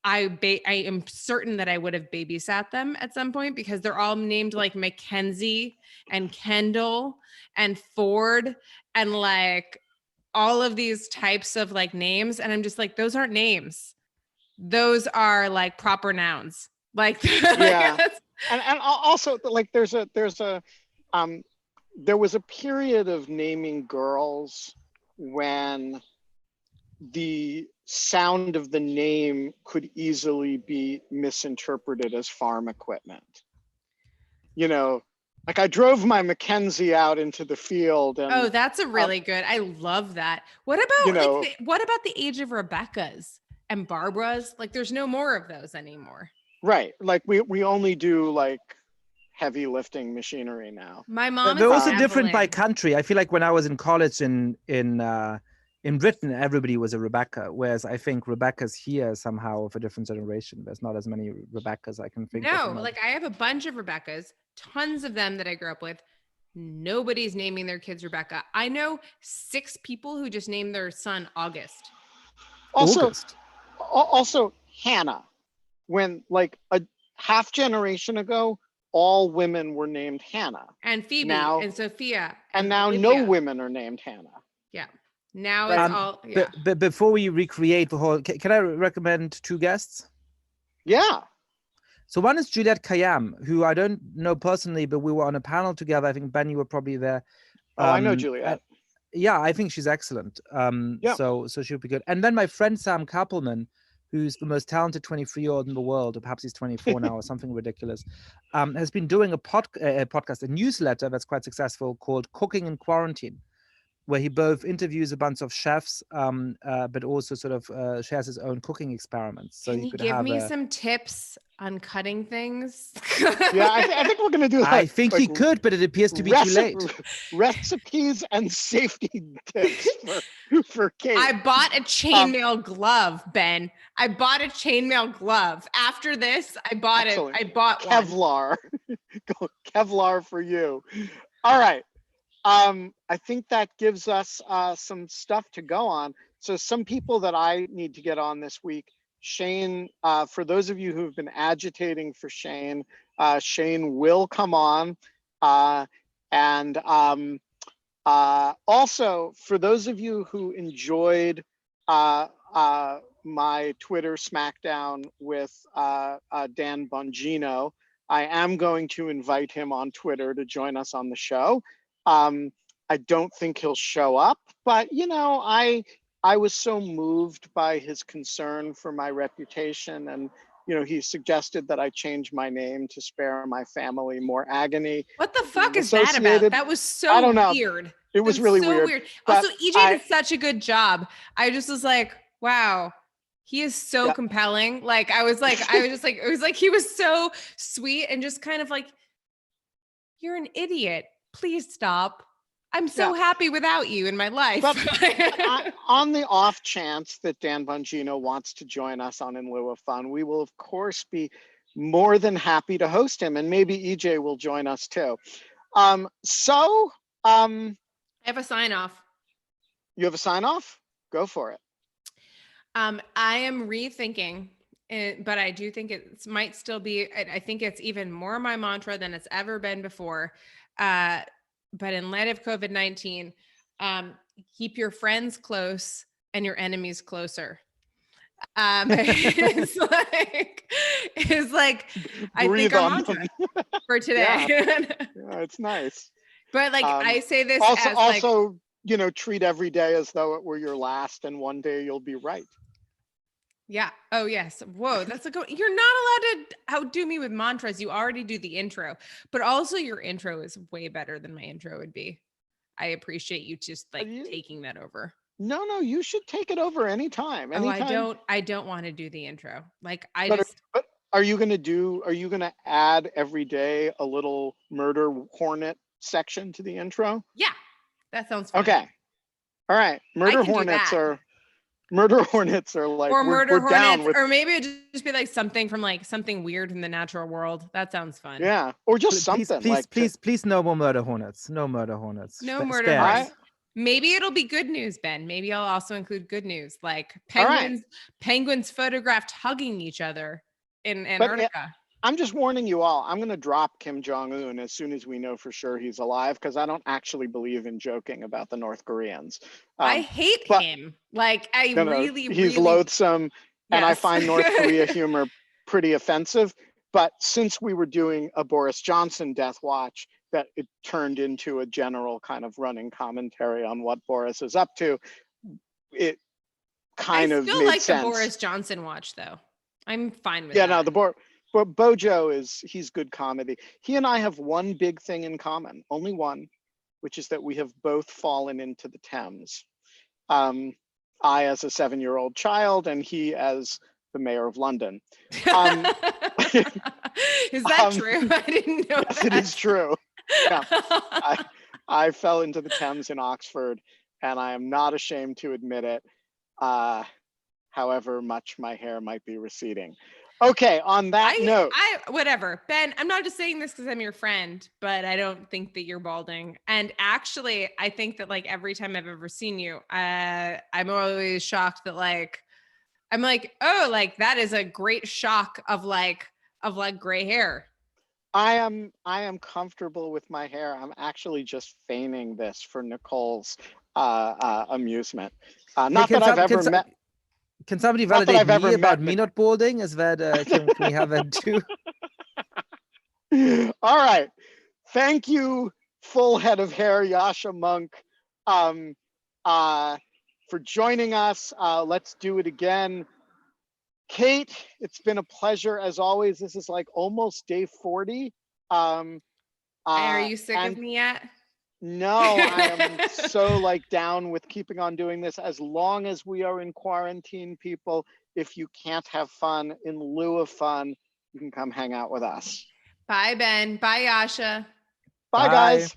I am certain that I would have babysat them at some point because they're all named like Mackenzie and Kendall and Ford and like all of these types of like names. And I'm just like, those aren't names. Those are like proper nouns. Like, yeah. and also like there was a period of naming girls when the sound of the name could easily be misinterpreted as farm equipment. You know, like I drove my Mackenzie out into the field. And, oh, that's a really good. I love that. What about what about the age of Rebecca's and Barbara's? Like, there's no more of those anymore. Right. Like we only do like heavy lifting machinery now. My mom. They're also different by country. I feel like when I was in college in Britain, everybody was a Rebecca, whereas I think Rebecca's here somehow of a different generation. There's not as many Rebeccas I can think of. No, like I have a bunch of Rebeccas, tons of them that I grew up with. Nobody's naming their kids Rebecca. I know 6 people who just named their son August. Also Hannah, when like a half generation ago, all women were named Hannah. And Phoebe and Sophia. And now no women are named Hannah. Yeah. Now it's all. Yeah. But before we recreate the whole, can I recommend 2 guests? Yeah. So one is Juliette Kayyem, who I don't know personally, but we were on a panel together. I think Ben, you were probably there. I know Juliette. Yeah, I think she's excellent. So she'll be good. And then my friend Sam Kappelman, who's the most talented 23-year-old in the world, or perhaps he's 24 now or something ridiculous, has been doing a podcast, a newsletter that's quite successful called Cooking in Quarantine. where he both interviews a bunch of chefs, but also sort of shares his own cooking experiments. So Can you you could give have me some tips on cutting things? Yeah, I think we're gonna do that. I think he could, but it appears to be too late. Recipes and safety tips for Kate. I bought a chainmail glove, Ben. I bought a chainmail glove. After this, I bought it. Excellent. I bought one. Kevlar. Go Kevlar for you. All right. I think that gives us some stuff to go on. So some people that I need to get on this week, Shane, for those of you who've been agitating for Shane, Shane will come on. And also, for those of you who enjoyed my Twitter smackdown with Dan Bongino, I am going to invite him on Twitter to join us on the show. I don't think he'll show up, but you know, I was so moved by his concern for my reputation, and you know, he suggested that I change my name to spare my family more agony. What the fuck is that about? That was so I don't know. weird. It was really so weird. Also, EJ did such a good job. I just was like, wow, he is so compelling. Like, I was just like, it was like he was so sweet and just kind of like, you're an idiot. Please stop. I'm so happy without you in my life. But on the off chance that Dan Bongino wants to join us on In Lieu of Fun, we will of course be more than happy to host him, and maybe EJ will join us too. I have a sign off. You have a sign off? Go for it. I am rethinking it, but I do think it might still be, I think it's even more my mantra than it's ever been before. But in light of COVID-19, keep your friends close and your enemies closer. It's like I Breathe think our on mantra them. for today. Yeah, it's nice. But like I say this also, you know, treat every day as though it were your last, and one day you'll be right. Yeah. Oh, yes. Whoa, that's a good. You're not allowed to outdo me with mantras. You already do the intro, but also your intro is way better than my intro would be. I appreciate you just like taking that over. No, you should take it over anytime. Oh, I don't want to do the intro. Like but are you gonna add every day a little murder hornet section to the intro? Yeah, that sounds fun. Okay. All right. Murder hornets are like, or murder we're down hornets, with, or maybe it'd just be like something from like something weird in the natural world. That sounds fun. Yeah, or just something please, no more murder hornets. No murder hornets. No murder hornets. Maybe it'll be good news, Ben. Maybe I'll also include good news, like penguins photographed hugging each other in Antarctica. I'm just warning you all. I'm going to drop Kim Jong-un as soon as we know for sure he's alive, because I don't actually believe in joking about the North Koreans. I hate him. Like he's loathsome, and I find North Korea humor pretty offensive. But since we were doing a Boris Johnson death watch, that it turned into a general kind of running commentary on what Boris is up to. It kind of made sense. I still like the Boris Johnson watch, though. I'm fine with that. Yeah, no, but Bojo he's good comedy. He and I have one big thing in common, only one, which is that we have both fallen into the Thames. I as a 7-year-old child, and he as the mayor of London. Is that true? I didn't know yes, it is true. Yeah, I fell into the Thames in Oxford, and I am not ashamed to admit it, however much my hair might be receding. Okay, on that note. Whatever. Ben, I'm not just saying this because I'm your friend, but I don't think that you're balding. And actually, I think that like every time I've ever seen you, I'm always shocked that like, I'm like, oh, like that is a great shock of gray hair. I am comfortable with my hair. I'm actually just feigning this for Nicole's amusement. Not that I've ever met. Can somebody validate me about me not balding? Is that can we have that too? All right. Thank you, full head of hair, Yascha Mounk, for joining us. Let's do it again. Kate, it's been a pleasure as always. This is like almost day 40. Are you sick of me yet? No, I am so like down with keeping on doing this as long as we are in quarantine, people. If you can't have fun in lieu of fun, you can come hang out with us. Bye, Ben. Bye, Yascha. Bye, Bye. guys.